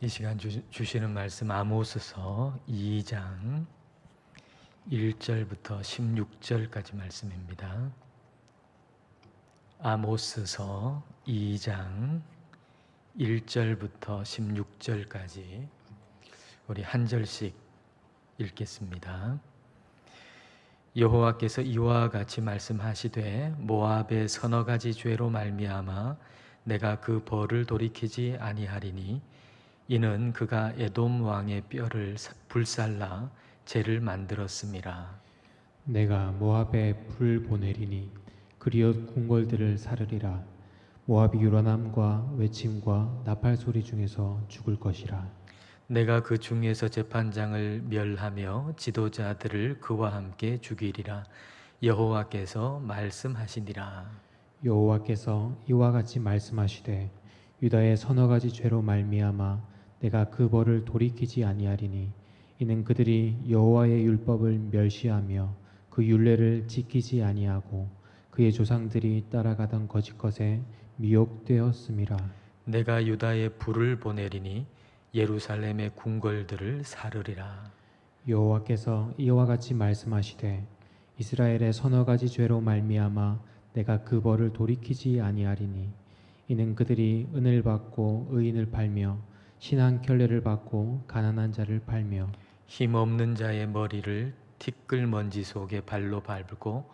이 시간 주시는 말씀 아모스서 2장 1절부터 16절까지 말씀입니다. 아모스서 2장 1절부터 16절까지 우리 한 절씩 읽겠습니다. 여호와께서 이와 같이 말씀하시되 모압의 서너 가지 죄로 말미암아 내가 그 벌을 돌이키지 아니하리니 이는 그가 에돔 왕의 뼈를 불살라 죄를 만들었음이라. 내가 모압에 불 보내리니 그리옷 궁궐들을 사르리라. 모압이 요란함과 외침과 나팔 소리 중에서 죽을 것이라. 내가 그 중에서 재판장을 멸하며 지도자들을 그와 함께 죽이리라. 여호와께서 말씀하시니라. 여호와께서 이와 같이 말씀하시되 유다의 서너 가지 죄로 말미암아 내가 그 벌을 돌이키지 아니하리니 이는 그들이 여호와의 율법을 멸시하며 그 율례를 지키지 아니하고 그의 조상들이 따라가던 거짓것에 미혹되었음이라. 내가 유다에 불을 보내리니 예루살렘의 궁궐들을 사르리라. 여호와께서 이와 같이 말씀하시되 이스라엘의 서너 가지 죄로 말미암아 내가 그 벌을 돌이키지 아니하리니 이는 그들이 은을 받고 의인을 팔며 신한 켤레를 받고 가난한 자를 팔며 힘없는 자의 머리를 티끌먼지 속에 발로 밟고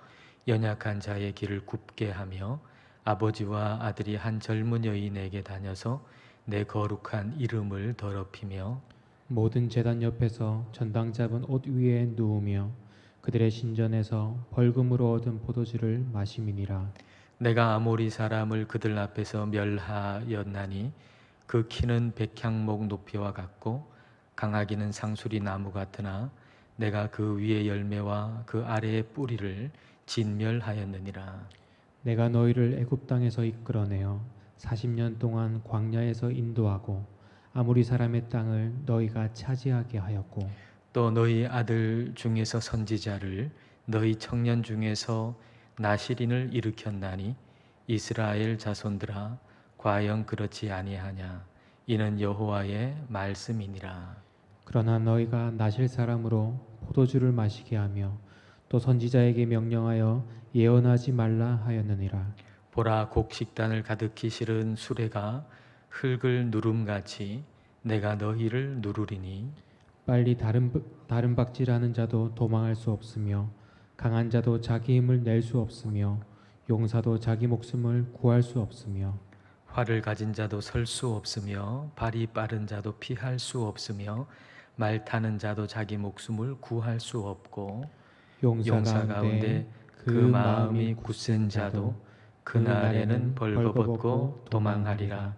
연약한 자의 길을 굽게 하며 아버지와 아들이 한 젊은 여인에게 다녀서 내 거룩한 이름을 더럽히며 모든 제단 옆에서 전당 잡은 옷 위에 누우며 그들의 신전에서 벌금으로 얻은 포도주를 마심이니라. 내가 아모리 사람을 그들 앞에서 멸하였나니 그 키는 백향목 높이와 같고 강하기는 상수리 나무 같으나 내가 그 위의 열매와 그 아래의 뿌리를 진멸하였느니라. 내가 너희를 애굽 땅에서 이끌어내어 40년 동안 광야에서 인도하고 아모리 사람의 땅을 너희가 차지하게 하였고 또 너희 아들 중에서 선지자를 너희 청년 중에서 나실인을 일으켰나니 이스라엘 자손들아 과연 그렇지 아니하냐. 이는 여호와의 말씀이니라. 그러나 너희가 나실 사람으로 포도주를 마시게 하며 또 선지자에게 명령하여 예언하지 말라 하였느니라. 보라, 곡식단을 가득히 실은 수레가 흙을 누름같이 내가 너희를 누르리니 빨리 다른 박질하는 자도 도망할 수 없으며 강한 자도 자기 힘을 낼 수 없으며 용사도 자기 목숨을 구할 수 없으며 활을 가진 자도 설 수 없으며 발이 빠른 자도 피할 수 없으며 말 타는 자도 자기 목숨을 구할 수 없고 용사 가운데 그 마음이 굳센 자도 그날에는 벌거벗고 도망하리라.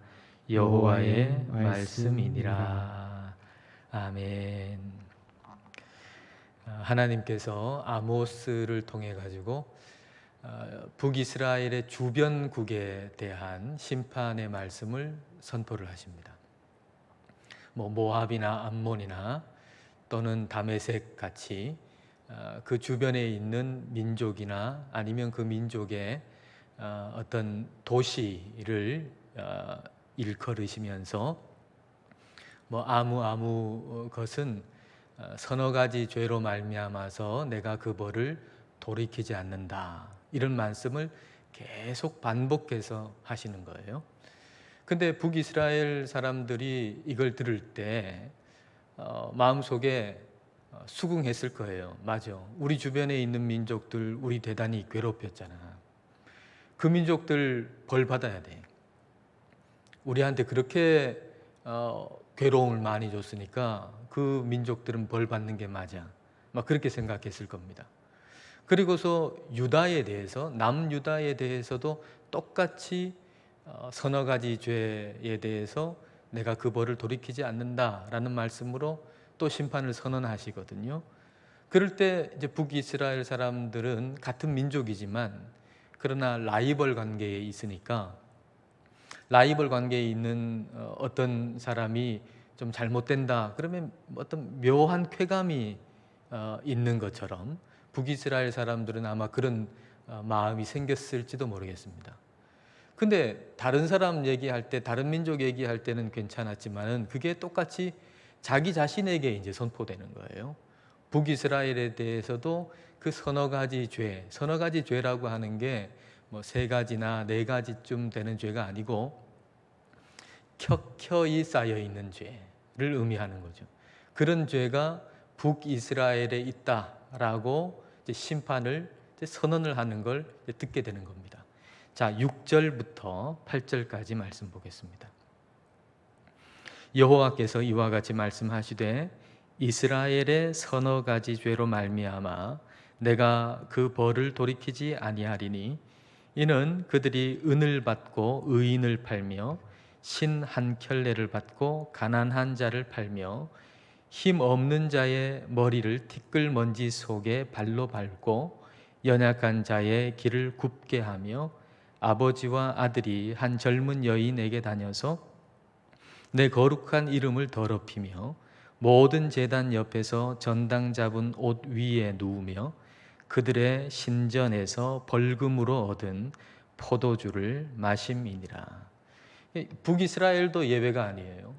여호와의 말씀이니라. 아멘. 하나님께서 아모스를 통해 가지고 북이스라엘의 주변국에 대한 심판의 말씀을 선포를 하십니다. 모압이나 암몬이나 또는 다메섹 같이 그 주변에 있는 민족이나 아니면 그 민족의 어떤 도시를 일컬으시면서 아무 것은 서너 가지 죄로 말미암아서 내가 그 벌을 돌이키지 않는다. 이런 말씀을 계속 반복해서 하시는 거예요. 근데 북이스라엘 사람들이 이걸 들을 때 마음속에 수긍했을 거예요. 맞아. 우리 주변에 있는 민족들 우리 대단히 괴롭혔잖아. 그 민족들 벌 받아야 돼. 우리한테 그렇게 괴로움을 많이 줬으니까 그 민족들은 벌 받는 게 맞아. 막 그렇게 생각했을 겁니다. 그리고서 유다에 대해서 남유다에 대해서도 똑같이 서너 가지 죄에 대해서 내가 그 벌을 돌이키지 않는다라는 말씀으로 또 심판을 선언하시거든요. 그럴 때 이제 북이스라엘 사람들은 같은 민족이지만 그러나 라이벌 관계에 있으니까 라이벌 관계에 있는 어떤 사람이 좀 잘못된다 그러면 어떤 묘한 쾌감이 있는 것처럼 북이스라엘 사람들은 아마 그런 마음이 생겼을지도 모르겠습니다. 근데 다른 사람 얘기할 때, 다른 민족 얘기할 때는 괜찮았지만은 그게 똑같이 자기 자신에게 이제 선포되는 거예요. 북이스라엘에 대해서도 그 서너 가지 죄, 서너 가지 죄라고 하는 게 뭐 세 가지나 네 가지쯤 되는 죄가 아니고 켜켜이 쌓여 있는 죄를 의미하는 거죠. 그런 죄가 북이스라엘에 있다라고 이제 심판을 이제 선언을 하는 걸 듣게 되는 겁니다. 자, 6절부터 8절까지 말씀 보겠습니다. 여호와께서 이와 같이 말씀하시되 이스라엘의 서너 가지 죄로 말미암아 내가 그 벌을 돌이키지 아니하리니 이는 그들이 은을 받고 의인을 팔며 신 한 켤레를 받고 가난한 자를 팔며 힘 없는 자의 머리를 티끌먼지 속에 발로 밟고 연약한 자의 길을 굽게 하며 아버지와 아들이 한 젊은 여인에게 다녀서 내 거룩한 이름을 더럽히며 모든 제단 옆에서 전당 잡은 옷 위에 누우며 그들의 신전에서 벌금으로 얻은 포도주를 마심이니라. 북이스라엘도 예외가 아니에요.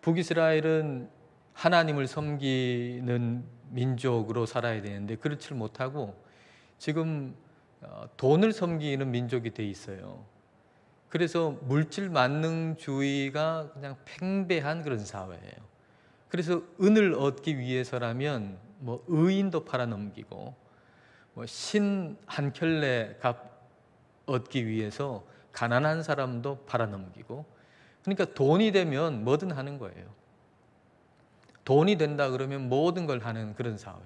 북이스라엘은 하나님을 섬기는 민족으로 살아야 되는데 그렇지 못하고 지금 돈을 섬기는 민족이 돼 있어요. 그래서 물질 만능주의가 그냥 팽배한 그런 사회예요. 그래서 은을 얻기 위해서라면 뭐 의인도 팔아넘기고 뭐 신 한 켤레 값 얻기 위해서 가난한 사람도 팔아넘기고, 그러니까 돈이 되면 뭐든 하는 거예요. 돈이 된다 그러면 모든 걸 하는 그런 사회.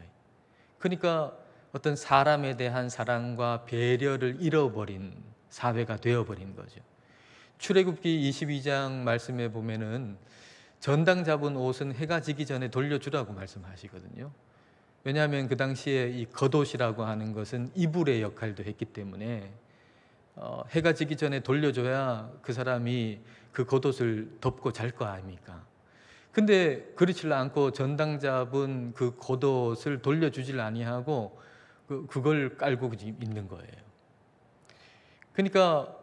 그러니까 어떤 사람에 대한 사랑과 배려를 잃어버린 사회가 되어버린 거죠. 출애굽기 22장 말씀에 보면은 전당 잡은 옷은 해가 지기 전에 돌려주라고 말씀하시거든요. 왜냐하면 그 당시에 이 겉옷이라고 하는 것은 이불의 역할도 했기 때문에 해가 지기 전에 돌려줘야 그 사람이 그 겉옷을 덮고 잘 거 아닙니까? 근데 그렇지 않고 전당 잡은 그 겉옷을 돌려주질 아니하고 그걸 깔고 있는 거예요. 그러니까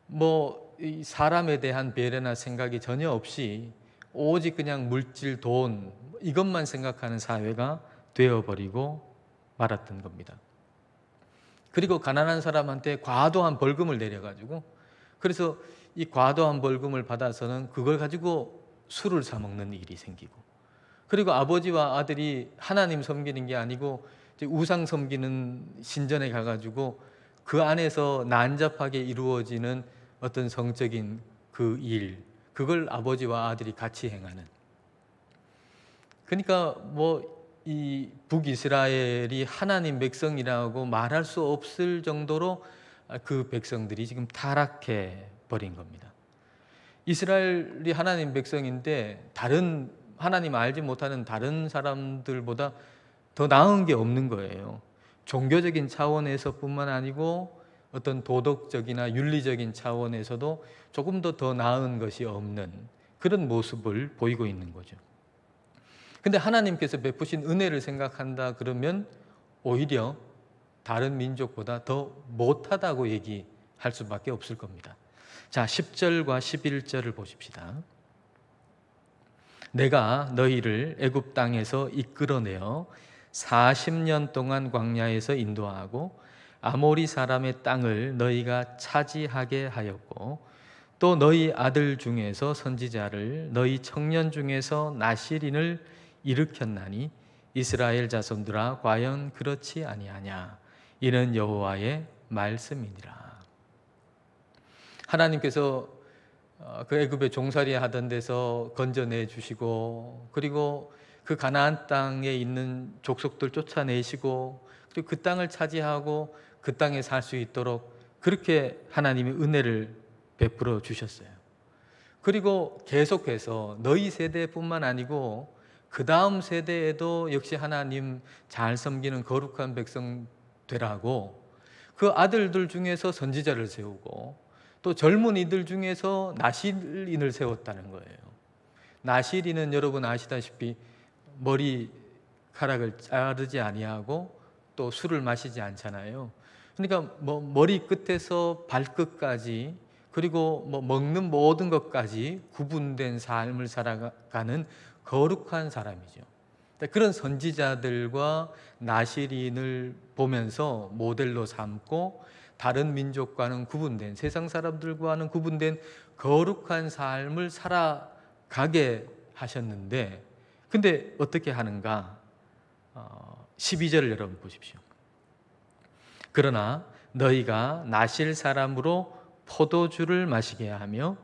뭐 이 사람에 대한 배려나 생각이 전혀 없이 오직 그냥 물질, 돈 이것만 생각하는 사회가 되어버리고 말았던 겁니다. 그리고 가난한 사람한테 과도한 벌금을 내려가지고, 그래서 이 과도한 벌금을 받아서는 그걸 가지고 술을 사 먹는 일이 생기고, 그리고 아버지와 아들이 하나님 섬기는 게 아니고 이제 우상 섬기는 신전에 가가지고 그 안에서 난잡하게 이루어지는 어떤 성적인 그 일, 그걸 아버지와 아들이 같이 행하는. 그러니까 뭐 이 북이스라엘이 하나님 백성이라고 말할 수 없을 정도로 그 백성들이 지금 타락해 버린 겁니다. 이스라엘이 하나님 백성인데 다른 하나님 알지 못하는 다른 사람들보다 더 나은 게 없는 거예요. 종교적인 차원에서뿐만 아니고 어떤 도덕적이나 윤리적인 차원에서도 조금 더 나은 것이 없는 그런 모습을 보이고 있는 거죠. 근데 하나님께서 베푸신 은혜를 생각한다 그러면 오히려 다른 민족보다 더 못하다고 얘기할 수밖에 없을 겁니다. 자, 10절과 11절을 보십시다. 내가 너희를 애굽 땅에서 이끌어내어 40년 동안 광야에서 인도하고 아모리 사람의 땅을 너희가 차지하게 하였고 또 너희 아들 중에서 선지자를 너희 청년 중에서 나실인을 일으켰나니 이스라엘 자손들아 과연 그렇지 아니하냐. 이는 여호와의 말씀이니라. 하나님께서 그 애굽에 종살이 하던 데서 건져내 주시고, 그리고 그 가나안 땅에 있는 족속들 쫓아내시고, 그리고 그 땅을 차지하고 그 땅에 살 수 있도록 그렇게 하나님이 은혜를 베풀어 주셨어요. 그리고 계속해서 너희 세대뿐만 아니고 그 다음 세대에도 역시 하나님 잘 섬기는 거룩한 백성 되라고 그 아들들 중에서 선지자를 세우고 또 젊은이들 중에서 나실인을 세웠다는 거예요. 나실인은 여러분 아시다시피 머리카락을 자르지 아니하고 또 술을 마시지 않잖아요. 그러니까 뭐 머리 끝에서 발끝까지 그리고 뭐 먹는 모든 것까지 구분된 삶을 살아가는 거룩한 사람이죠. 그런 선지자들과 나시린을 보면서 모델로 삼고 다른 민족과는 구분된, 세상 사람들과는 구분된 거룩한 삶을 살아가게 하셨는데, 근데 어떻게 하는가? 12절을 여러분 보십시오. 그러나 너희가 나실 사람으로 포도주를 마시게 하며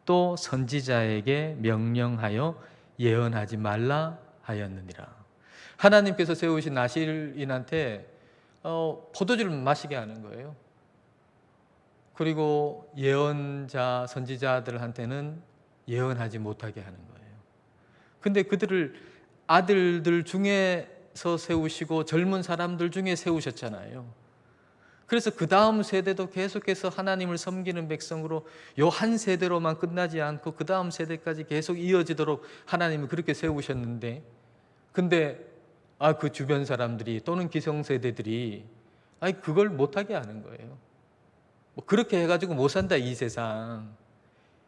또 선지자에게 명령하여 예언하지 말라 하였느니라. 하나님께서 세우신 나실인한테 포도주를 마시게 하는 거예요. 그리고 예언자, 선지자들한테는 예언하지 못하게 하는 거예요. 근데 그들을 아들들 중에서 세우시고 젊은 사람들 중에 세우셨잖아요. 그래서 그 다음 세대도 계속해서 하나님을 섬기는 백성으로 요 한 세대로만 끝나지 않고 그 다음 세대까지 계속 이어지도록 하나님이 그렇게 세우셨는데, 근데 그 주변 사람들이 또는 기성세대들이 그걸 못하게 하는 거예요. 뭐 그렇게 해가지고 못 산다, 이 세상.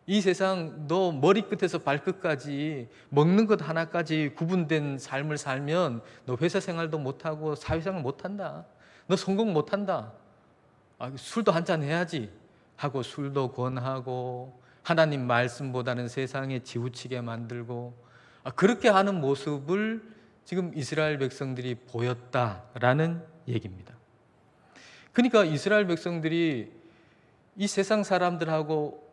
이 세상 너 머리끝에서 발끝까지 먹는 것 하나까지 구분된 삶을 살면 너 회사 생활도 못하고 사회생활 못한다. 너 성공 못한다. 술도 한잔 해야지 하고 술도 권하고 하나님 말씀보다는 세상에 치우치게 만들고 그렇게 하는 모습을 지금 이스라엘 백성들이 보였다라는 얘기입니다. 그러니까 이스라엘 백성들이 이 세상 사람들하고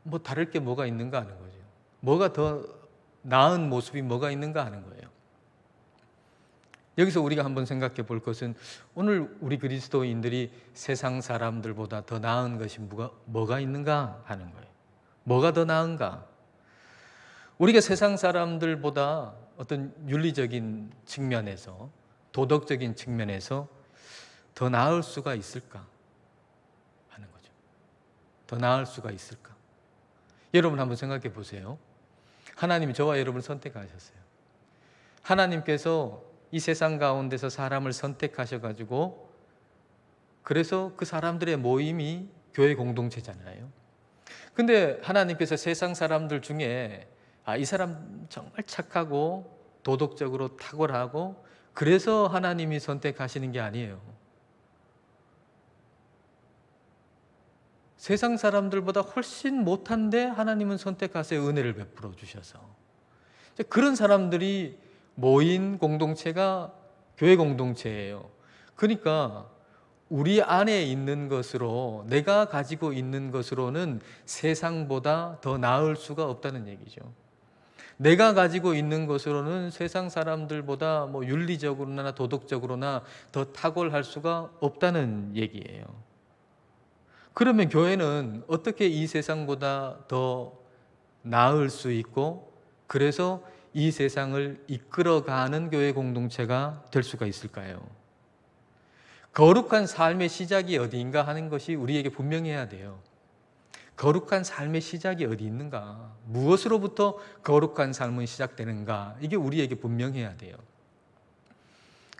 뭐 다를 게 뭐가 있는가 하는 거죠. 뭐가 더 나은 모습이 뭐가 있는가 하는 거예요. 여기서 우리가 한번 생각해 볼 것은 오늘 우리 그리스도인들이 세상 사람들보다 더 나은 것이 뭐가 있는가 하는 거예요. 뭐가 더 나은가? 우리가 세상 사람들보다 어떤 윤리적인 측면에서, 도덕적인 측면에서 더 나을 수가 있을까 하는 거죠. 더 나을 수가 있을까? 여러분 한번 생각해 보세요. 하나님이 저와 여러분을 선택하셨어요. 하나님께서 이 세상 가운데서 사람을 선택하셔가지고 그래서 그 사람들의 모임이 교회 공동체잖아요. 근데 하나님께서 세상 사람들 중에 이 사람 정말 착하고 도덕적으로 탁월하고 그래서 하나님이 선택하시는 게 아니에요. 세상 사람들보다 훨씬 못한데 하나님은 선택하세요. 은혜를 베풀어 주셔서. 그런 사람들이 모인 공동체가 교회 공동체예요. 그러니까 우리 안에 있는 것으로, 내가 가지고 있는 것으로는 세상보다 더 나을 수가 없다는 얘기죠. 내가 가지고 있는 것으로는 세상 사람들보다 뭐 윤리적으로나 도덕적으로나 더 탁월할 수가 없다는 얘기예요. 그러면 교회는 어떻게 이 세상보다 더 나을 수 있고 그래서 이 세상을 이끌어가는 교회 공동체가 될 수가 있을까요? 거룩한 삶의 시작이 어디인가 하는 것이 우리에게 분명해야 돼요. 거룩한 삶의 시작이 어디 있는가? 무엇으로부터 거룩한 삶은 시작되는가? 이게 우리에게 분명해야 돼요.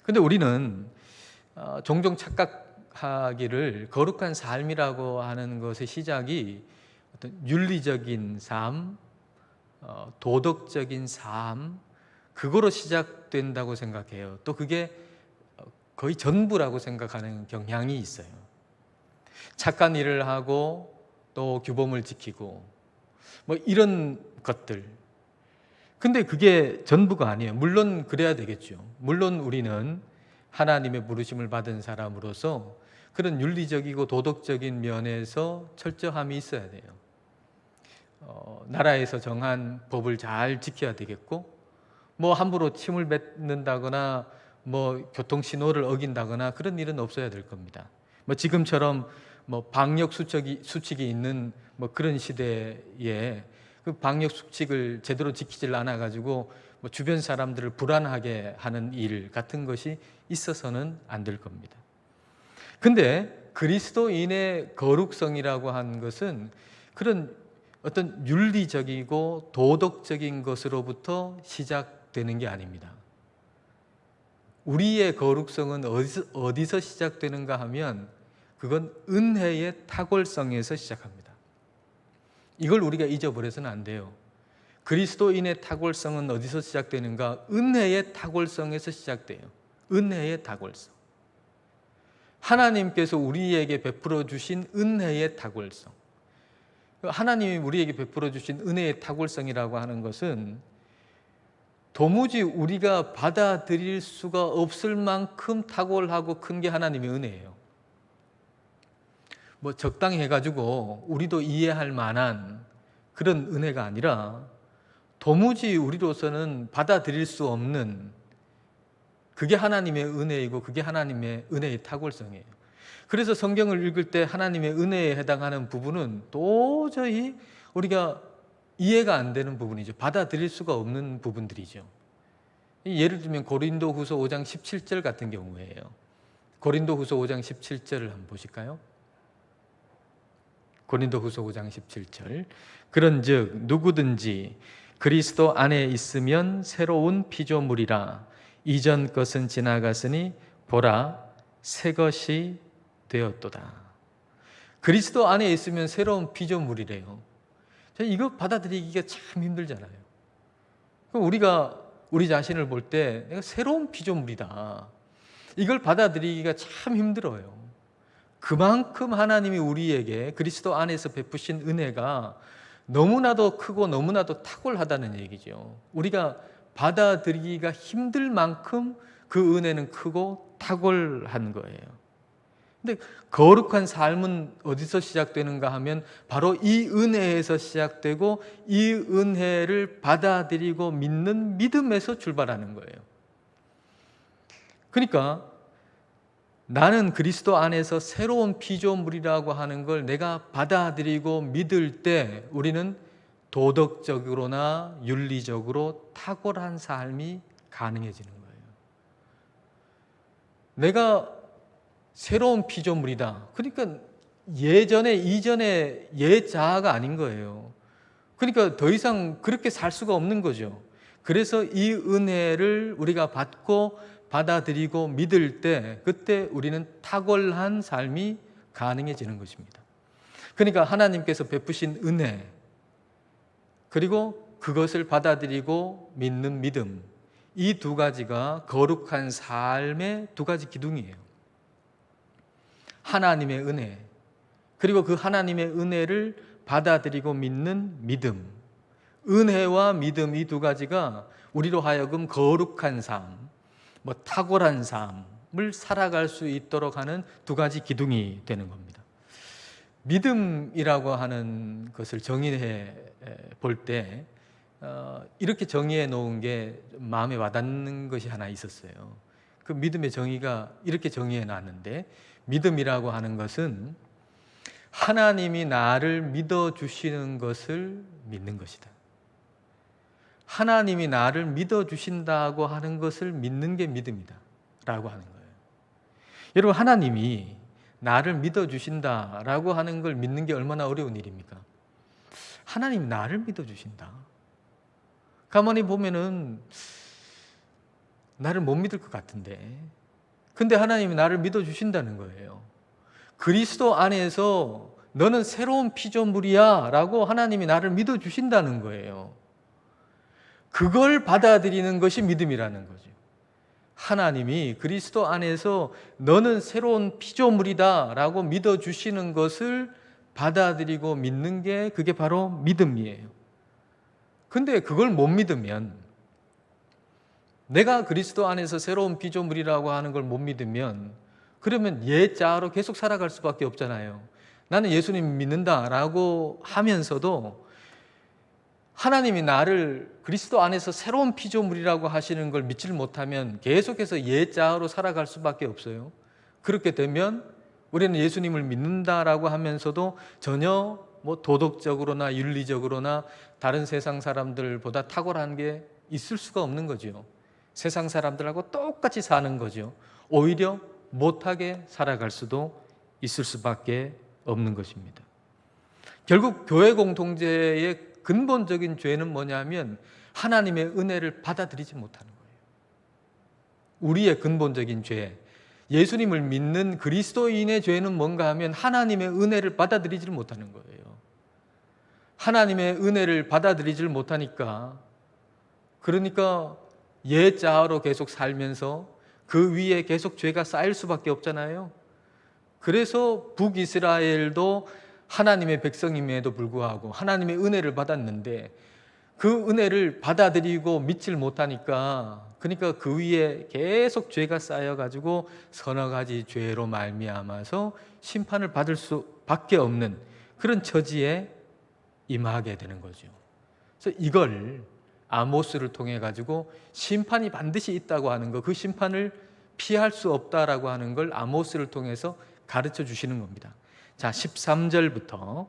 그런데 우리는 종종 착각하기를 거룩한 삶이라고 하는 것의 시작이 어떤 윤리적인 삶, 도덕적인 삶, 그거로 시작된다고 생각해요. 또 그게 거의 전부라고 생각하는 경향이 있어요. 착한 일을 하고 또 규범을 지키고 뭐 이런 것들. 근데 그게 전부가 아니에요. 물론 그래야 되겠죠. 물론 우리는 하나님의 부르심을 받은 사람으로서 그런 윤리적이고 도덕적인 면에서 철저함이 있어야 돼요. 나라에서 정한 법을 잘 지켜야 되겠고, 뭐 함부로 침을 뱉는다거나 뭐 교통 신호를 어긴다거나 그런 일은 없어야 될 겁니다. 뭐 지금처럼 뭐 방역 수칙이 있는 뭐 그런 시대에 그 방역 수칙을 제대로 지키질 않아 가지고 뭐 주변 사람들을 불안하게 하는 일 같은 것이 있어서는 안 될 겁니다. 근데 그리스도인의 거룩성이라고 하는 것은 그런 어떤 윤리적이고 도덕적인 것으로부터 시작되는 게 아닙니다. 우리의 거룩성은 어디서 시작되는가 하면 그건 은혜의 탁월성에서 시작합니다. 이걸 우리가 잊어버려서는 안 돼요. 그리스도인의 탁월성은 어디서 시작되는가? 은혜의 탁월성에서 시작돼요. 은혜의 탁월성. 하나님께서 우리에게 베풀어 주신 은혜의 탁월성. 하나님이 우리에게 베풀어 주신 은혜의 탁월성이라고 하는 것은 도무지 우리가 받아들일 수가 없을 만큼 탁월하고 큰 게 하나님의 은혜예요. 뭐 적당히 해가지고 우리도 이해할 만한 그런 은혜가 아니라 도무지 우리로서는 받아들일 수 없는, 그게 하나님의 은혜이고 그게 하나님의 은혜의 탁월성이에요. 그래서 성경을 읽을 때 하나님의 은혜에 해당하는 부분은 도저히 우리가 이해가 안 되는 부분이죠. 받아들일 수가 없는 부분들이죠. 예를 들면 고린도후서 5장 17절 같은 경우예요. 고린도후서 5장 17절을 한번 보실까요? 고린도후서 5장 17절. 그런즉 누구든지 그리스도 안에 있으면 새로운 피조물이라. 이전 것은 지나갔으니 보라 새 것이 되었도다. 그리스도 안에 있으면 새로운 피조물이래요. 이거 받아들이기가 참 힘들잖아요. 우리가 우리 자신을 볼 때 내가 새로운 피조물이다, 이걸 받아들이기가 참 힘들어요. 그만큼 하나님이 우리에게 그리스도 안에서 베푸신 은혜가 너무나도 크고 너무나도 탁월하다는 얘기죠. 우리가 받아들이기가 힘들 만큼 그 은혜는 크고 탁월한 거예요. 근데 거룩한 삶은 어디서 시작되는가 하면 바로 이 은혜에서 시작되고 이 은혜를 받아들이고 믿는 믿음에서 출발하는 거예요. 그러니까 나는 그리스도 안에서 새로운 피조물이라고 하는 걸 내가 받아들이고 믿을 때 우리는 도덕적으로나 윤리적으로 탁월한 삶이 가능해지는 거예요. 내가 새로운 피조물이다. 그러니까 이전에 예자아가 아닌 거예요. 그러니까 더 이상 그렇게 살 수가 없는 거죠. 그래서 이 은혜를 우리가 받고 받아들이고 믿을 때 그때 우리는 탁월한 삶이 가능해지는 것입니다. 그러니까 하나님께서 베푸신 은혜, 그리고 그것을 받아들이고 믿는 믿음, 이 두 가지가 거룩한 삶의 두 가지 기둥이에요. 하나님의 은혜, 그리고 그 하나님의 은혜를 받아들이고 믿는 믿음. 은혜와 믿음, 이 두 가지가 우리로 하여금 거룩한 삶, 탁월한 삶을 살아갈 수 있도록 하는 두 가지 기둥이 되는 겁니다. 믿음이라고 하는 것을 정의해 볼 때 이렇게 정의해 놓은 게 마음에 와닿는 것이 하나 있었어요. 그 믿음의 정의가 이렇게 정의해 놨는데, 믿음이라고 하는 것은 하나님이 나를 믿어주시는 것을 믿는 것이다. 하나님이 나를 믿어주신다고 하는 것을 믿는 게 믿음이다 라고 하는 거예요. 여러분, 하나님이 나를 믿어주신다라고 하는 걸 믿는 게 얼마나 어려운 일입니까? 하나님이 나를 믿어주신다. 가만히 보면은 나를 못 믿을 것 같은데, 근데 하나님이 나를 믿어주신다는 거예요. 그리스도 안에서 너는 새로운 피조물이야 라고 하나님이 나를 믿어주신다는 거예요. 그걸 받아들이는 것이 믿음이라는 거죠. 하나님이 그리스도 안에서 너는 새로운 피조물이다 라고 믿어주시는 것을 받아들이고 믿는 게 그게 바로 믿음이에요. 근데 그걸 못 믿으면, 내가 그리스도 안에서 새로운 피조물이라고 하는 걸 못 믿으면 그러면 예자로 계속 살아갈 수밖에 없잖아요. 나는 예수님 믿는다라고 하면서도 하나님이 나를 그리스도 안에서 새로운 피조물이라고 하시는 걸 믿지를 못하면 계속해서 예자로 살아갈 수밖에 없어요. 그렇게 되면 우리는 예수님을 믿는다라고 하면서도 전혀 도덕적으로나 윤리적으로나 다른 세상 사람들보다 탁월한 게 있을 수가 없는 거죠. 세상 사람들하고 똑같이 사는 거죠. 오히려 못하게 살아갈 수도 있을 수밖에 없는 것입니다. 결국 교회 공동체의 근본적인 죄는 뭐냐면 하나님의 은혜를 받아들이지 못하는 거예요. 우리의 근본적인 죄, 예수님을 믿는 그리스도인의 죄는 뭔가 하면 하나님의 은혜를 받아들이지 못하는 거예요. 하나님의 은혜를 받아들이질 못하니까, 그러니까 예자로 계속 살면서 그 위에 계속 죄가 쌓일 수밖에 없잖아요. 그래서 북이스라엘도 하나님의 백성임에도 불구하고 하나님의 은혜를 받았는데 그 은혜를 받아들이고 믿질 못하니까, 그러니까 그 위에 계속 죄가 쌓여가지고 서너 가지 죄로 말미암아서 심판을 받을 수밖에 없는 그런 처지에 임하게 되는 거죠. 그래서 이걸 아모스를 통해 가지고 심판이 반드시 있다고 하는 거, 그 심판을 피할 수 없다라고 하는 걸 아모스를 통해서 가르쳐 주시는 겁니다. 자, 13절부터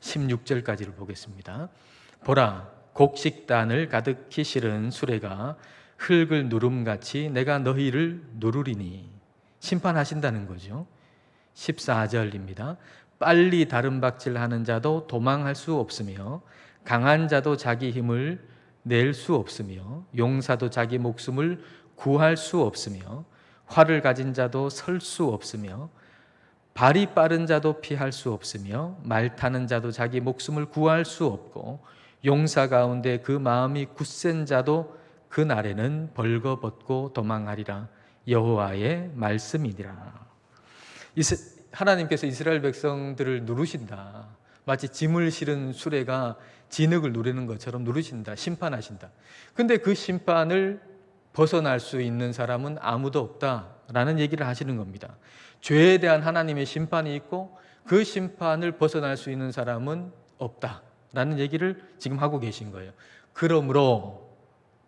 16절까지를 보겠습니다. 보라, 곡식단을 가득히 실은 수레가 흙을 누름같이 내가 너희를 누르리니. 심판하신다는 거죠. 14절입니다. 빨리 다름박질하는 자도 도망할 수 없으며 강한 자도 자기 힘을 낼 수 없으며 용사도 자기 목숨을 구할 수 없으며 활을 가진 자도 설 수 없으며 발이 빠른 자도 피할 수 없으며 말 타는 자도 자기 목숨을 구할 수 없고 용사 가운데 그 마음이 굳센 자도 그 날에는 벌거벗고 도망하리라. 여호와의 말씀이니라. 하나님께서 이스라엘 백성들을 누르신다. 마치 짐을 실은 수레가 진흙을 누르는 것처럼 누르신다. 심판하신다. 근데 그 심판을 벗어날 수 있는 사람은 아무도 없다라는 얘기를 하시는 겁니다. 죄에 대한 하나님의 심판이 있고 그 심판을 벗어날 수 있는 사람은 없다라는 얘기를 지금 하고 계신 거예요. 그러므로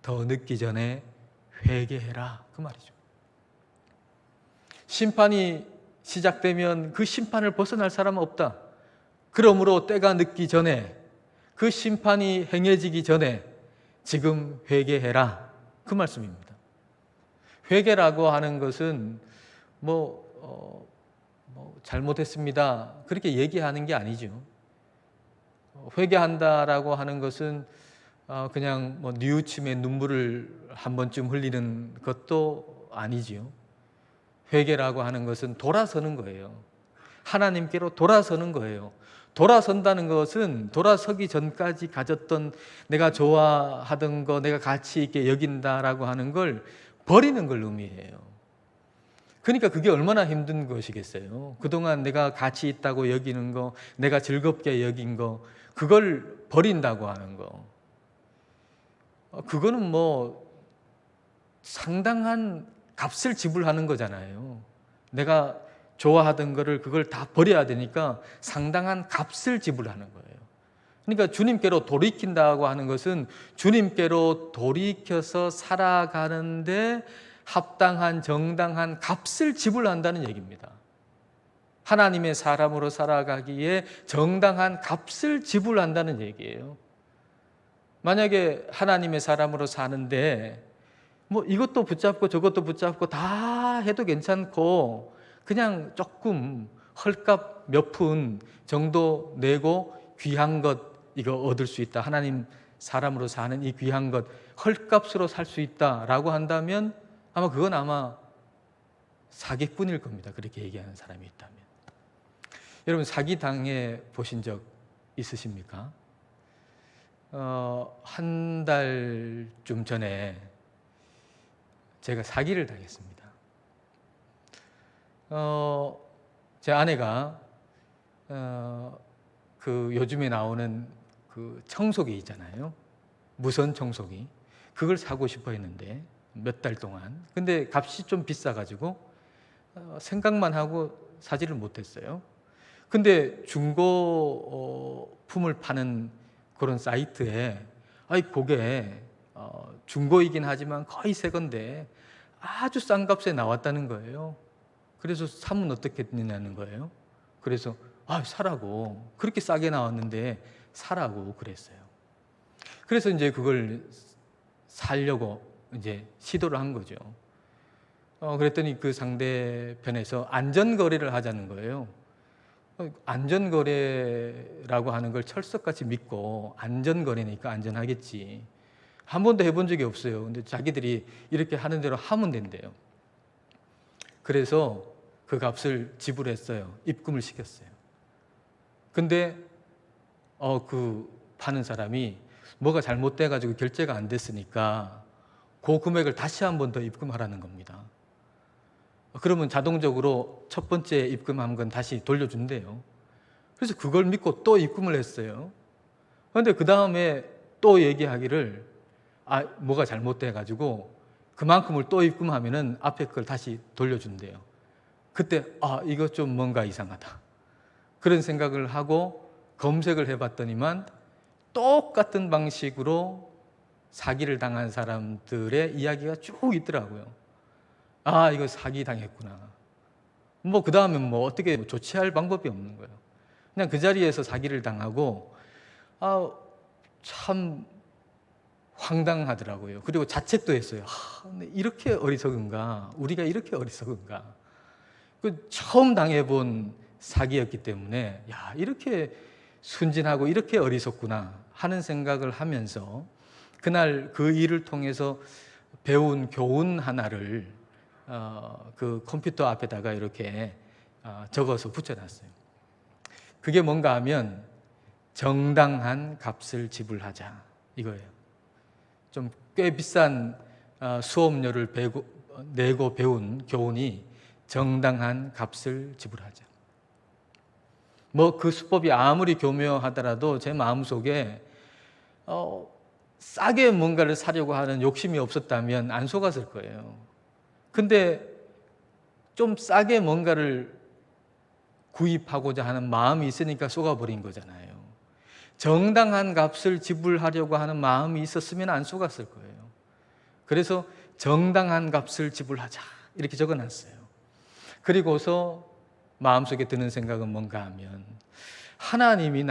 더 늦기 전에 회개해라, 그 말이죠. 심판이 시작되면 그 심판을 벗어날 사람은 없다. 그러므로 때가 늦기 전에, 그 심판이 행해지기 전에 지금 회개해라, 그 말씀입니다. 회개라고 하는 것은 잘못했습니다 그렇게 얘기하는 게 아니죠. 회개한다라고 하는 것은 그냥 뉘우침에 눈물을 한 번쯤 흘리는 것도 아니지요. 회개라고 하는 것은 돌아서는 거예요. 하나님께로 돌아서는 거예요. 돌아선다는 것은 돌아서기 전까지 가졌던 내가 좋아하던 거, 내가 가치 있게 여긴다라고 하는 걸 버리는 걸 의미해요. 그러니까 그게 얼마나 힘든 것이겠어요. 그동안 내가 가치 있다고 여기는 거, 내가 즐겁게 여긴 거, 그걸 버린다고 하는 거. 그거는 상당한 값을 지불하는 거잖아요. 내가 좋아하던 거를 그걸 다 버려야 되니까 상당한 값을 지불하는 거예요. 그러니까 주님께로 돌이킨다고 하는 것은 주님께로 돌이켜서 살아가는데 합당한 정당한 값을 지불한다는 얘기입니다. 하나님의 사람으로 살아가기에 정당한 값을 지불한다는 얘기예요. 만약에 하나님의 사람으로 사는데 이것도 붙잡고 저것도 붙잡고 다 해도 괜찮고 그냥 조금 헐값 몇 푼 정도 내고 귀한 것 이거 얻을 수 있다. 하나님 사람으로 사는 이 귀한 것 헐값으로 살 수 있다라고 한다면 그건 아마 사기꾼일 겁니다. 그렇게 얘기하는 사람이 있다면. 여러분 사기 당해 보신 적 있으십니까? 한 달쯤 전에 제가 사기를 당했습니다. 제 아내가 그 요즘에 나오는 그 청소기 있잖아요. 무선 청소기. 그걸 사고 싶어 했는데 몇 달 동안. 근데 값이 좀 비싸가지고 생각만 하고 사지를 못했어요. 근데 중고품을 파는 그런 사이트에 그게 중고이긴 하지만 거의 새 건데 아주 싼 값에 나왔다는 거예요. 그래서 사면 어떻게 되냐는 거예요. 그래서 사라고, 그렇게 싸게 나왔는데 사라고 그랬어요. 그래서 이제 그걸 사려고 이제 시도를 한 거죠. 그랬더니 그 상대편에서 안전거래를 하자는 거예요. 안전거래라고 하는 걸 철석같이 믿고 안전거래니까 안전하겠지. 한 번도 해본 적이 없어요. 근데 자기들이 이렇게 하는 대로 하면 된대요. 그래서 그 값을 지불했어요. 입금을 시켰어요. 근데 그 파는 사람이 뭐가 잘못돼가지고 결제가 안 됐으니까 그 금액을 다시 한 번 더 입금하라는 겁니다. 그러면 자동적으로 첫 번째 입금한 건 다시 돌려준대요. 그래서 그걸 믿고 또 입금을 했어요. 그런데 그 다음에 또 얘기하기를 뭐가 잘못돼가지고 그만큼을 또 입금하면은 앞에 걸 다시 돌려준대요. 그때 이거 좀 뭔가 이상하다. 그런 생각을 하고 검색을 해봤더니만 똑같은 방식으로 사기를 당한 사람들의 이야기가 쭉 있더라고요. 이거 사기 당했구나. 그 다음에 어떻게 조치할 방법이 없는 거예요. 그냥 그 자리에서 사기를 당하고 참 황당하더라고요. 그리고 자책도 했어요. 이렇게 어리석은가? 우리가 이렇게 어리석은가? 처음 당해본 사기였기 때문에 이렇게 순진하고 이렇게 어리석구나 하는 생각을 하면서 그날 그 일을 통해서 배운 교훈 하나를 그 컴퓨터 앞에다가 이렇게 적어서 붙여놨어요. 그게 뭔가 하면 정당한 값을 지불하자 이거예요. 좀 꽤 비싼 수업료를 내고 배운 교훈이 정당한 값을 지불하자. 그 수법이 아무리 교묘하더라도 제 마음속에 싸게 뭔가를 사려고 하는 욕심이 없었다면 안 속았을 거예요. 근데 좀 싸게 뭔가를 구입하고자 하는 마음이 있으니까 속아버린 거잖아요. 정당한 값을 지불하려고 하는 마음이 있었으면 안 속았을 거예요. 그래서 정당한 값을 지불하자 이렇게 적어놨어요. 그리고서 마음속에 드는 생각은 뭔가 하면 하나님이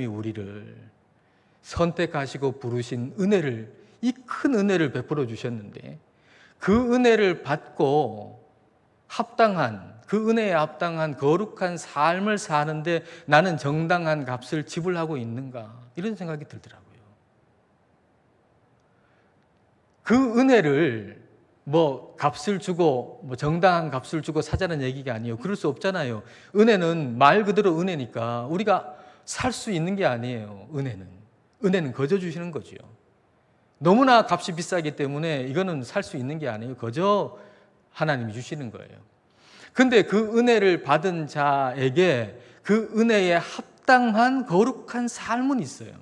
우리를 선택하시고 부르신 은혜를, 이 큰 은혜를 베풀어 주셨는데 그 은혜를 받고 그 은혜에 합당한 거룩한 삶을 사는데 나는 정당한 값을 지불하고 있는가? 이런 생각이 들더라고요. 그 은혜를 값을 주고 정당한 값을 주고 사자는 얘기가 아니에요. 그럴 수 없잖아요. 은혜는 말 그대로 은혜니까 우리가 살 수 있는 게 아니에요. 은혜는 거저 주시는 거죠. 너무나 값이 비싸기 때문에 이거는 살 수 있는 게 아니에요. 거저 하나님이 주시는 거예요. 근데 그 은혜를 받은 자에게 그 은혜에 합당한 거룩한 삶은 있어요.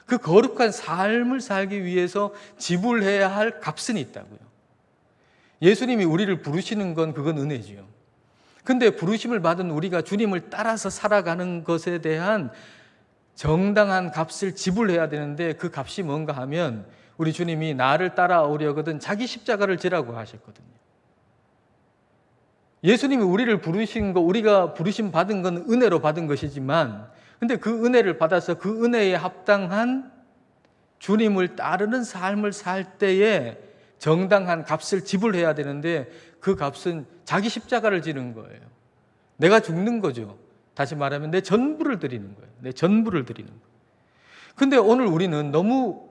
그 거룩한 삶을 살기 위해서 지불해야 할 값은 있다고요. 예수님이 우리를 부르시는 건 그건 은혜지요. 근데 부르심을 받은 우리가 주님을 따라서 살아가는 것에 대한 정당한 값을 지불해야 되는데 그 값이 뭔가 하면 우리 주님이 나를 따라오려거든 자기 십자가를 지라고 하셨거든요. 예수님이 우리를 부르신 거, 우리가 부르심 받은 건 은혜로 받은 것이지만 근데 그 은혜를 받아서 그 은혜에 합당한 주님을 따르는 삶을 살 때에 정당한 값을 지불해야 되는데 그 값은 자기 십자가를 지는 거예요. 내가 죽는 거죠. 다시 말하면 내 전부를 드리는 거예요. 내 전부를 드리는 거예요. 근데 오늘 우리는 너무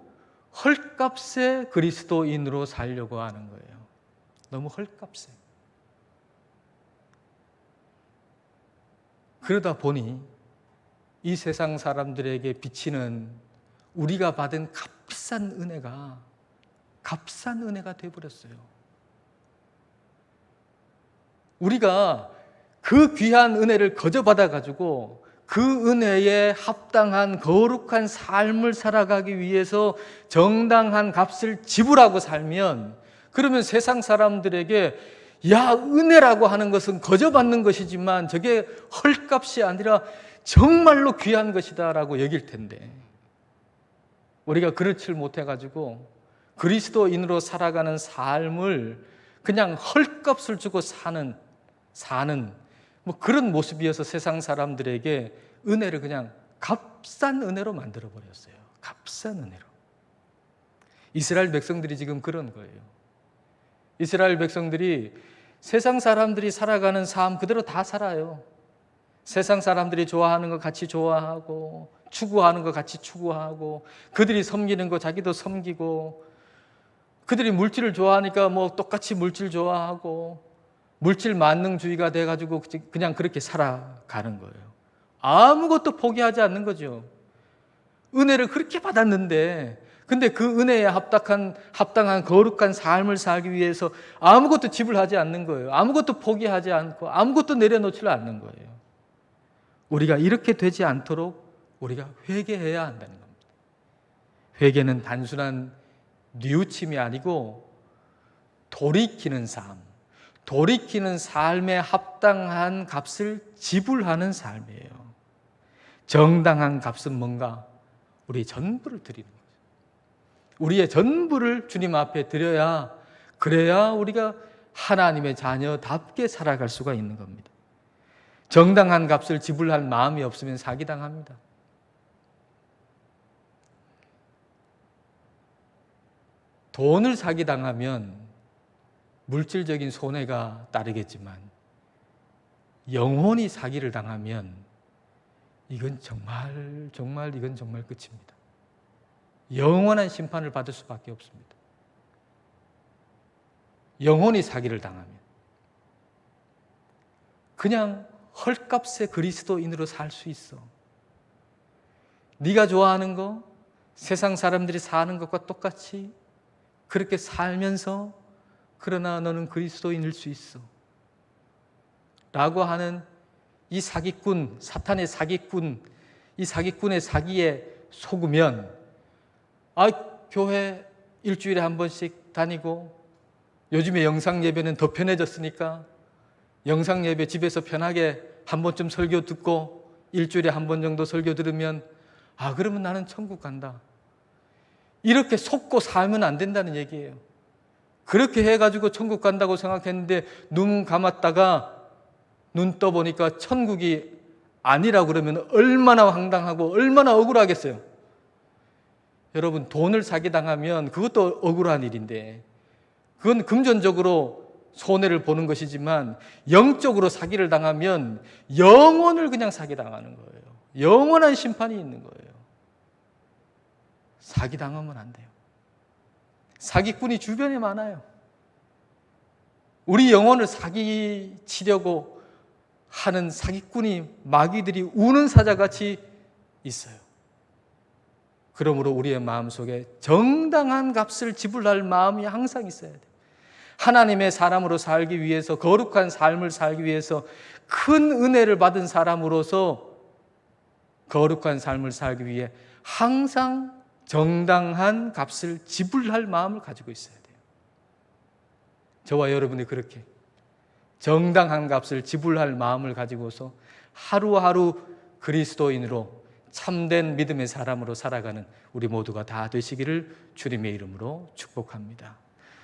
헐값에 그리스도인으로 살려고 하는 거예요. 너무 헐값에. 그러다 보니 이 세상 사람들에게 비치는 우리가 받은 값비싼 은혜가 되어버렸어요. 우리가 그 귀한 은혜를 거저 받아가지고 그 은혜에 합당한 거룩한 삶을 살아가기 위해서 정당한 값을 지불하고 살면 그러면 세상 사람들에게 은혜라고 하는 것은 거저 받는 것이지만 저게 헐값이 아니라 정말로 귀한 것이다 라고 여길 텐데 우리가 그렇지 못해가지고 그리스도인으로 살아가는 삶을 그냥 헐값을 주고 사는 그런 모습이어서 세상 사람들에게 은혜를 그냥 값싼 은혜로 만들어 버렸어요. 값싼 은혜로. 이스라엘 백성들이 지금 그런 거예요. 이스라엘 백성들이 세상 사람들이 살아가는 삶 그대로 다 살아요. 세상 사람들이 좋아하는 거 같이 좋아하고 추구하는 거 같이 추구하고 그들이 섬기는 거 자기도 섬기고 그들이 물질을 좋아하니까 똑같이 물질 좋아하고 물질 만능주의가 돼가지고 그냥 그렇게 살아가는 거예요. 아무것도 포기하지 않는 거죠. 은혜를 그렇게 받았는데, 근데 그 은혜에 합당한 거룩한 삶을 살기 위해서 아무것도 지불하지 않는 거예요. 아무것도 포기하지 않고 아무것도 내려놓지 않는 거예요. 우리가 이렇게 되지 않도록 우리가 회개해야 한다는 겁니다. 회개는 단순한 뉘우침이 아니고 돌이키는 삶, 돌이키는 삶에 합당한 값을 지불하는 삶이에요. 정당한 값은 뭔가? 우리의 전부를 드리는 거죠. 우리의 전부를 주님 앞에 드려야, 그래야 우리가 하나님의 자녀답게 살아갈 수가 있는 겁니다. 정당한 값을 지불할 마음이 없으면 사기당합니다. 돈을 사기당하면 물질적인 손해가 따르겠지만, 영혼이 사기를 당하면 이건 정말 끝입니다. 영원한 심판을 받을 수밖에 없습니다. 영혼이 사기를 당하면 그냥 헐값에 그리스도인으로 살 수 있어. 네가 좋아하는 거, 세상 사람들이 사는 것과 똑같이 그렇게 살면서, 그러나 너는 그리스도인일 수 있어 라고 하는 이 사기꾼, 사탄의 사기꾼, 이 사기꾼의 사기에 속으면, 교회 일주일에 한 번씩 다니고, 요즘에 영상 예배는 더 편해졌으니까 영상 예배 집에서 편하게 한 번쯤 설교 듣고 일주일에 한 번 정도 설교 들으면, 그러면 나는 천국 간다. 이렇게 속고 살면 안 된다는 얘기예요. 그렇게 해가지고 천국 간다고 생각했는데 눈 감았다가 눈 떠보니까 천국이 아니라 그러면 얼마나 황당하고 얼마나 억울하겠어요. 여러분, 돈을 사기당하면 그것도 억울한 일인데, 그건 금전적으로 손해를 보는 것이지만 영적으로 사기를 당하면 영혼을 그냥 사기당하는 거예요. 영원한 심판이 있는 거예요. 사기당하면 안 돼요. 사기꾼이 주변에 많아요. 우리 영혼을 사기치려고 하는 사기꾼이, 마귀들이 우는 사자같이 있어요. 그러므로 우리의 마음속에 정당한 값을 지불할 마음이 항상 있어야 돼요. 하나님의 사람으로 살기 위해서, 거룩한 삶을 살기 위해서, 큰 은혜를 받은 사람으로서 거룩한 삶을 살기 위해 항상 정당한 값을 지불할 마음을 가지고 있어야 돼요. 저와 여러분이 그렇게 정당한 값을 지불할 마음을 가지고서 하루하루 그리스도인으로, 참된 믿음의 사람으로 살아가는 우리 모두가 다 되시기를 주님의 이름으로 축복합니다.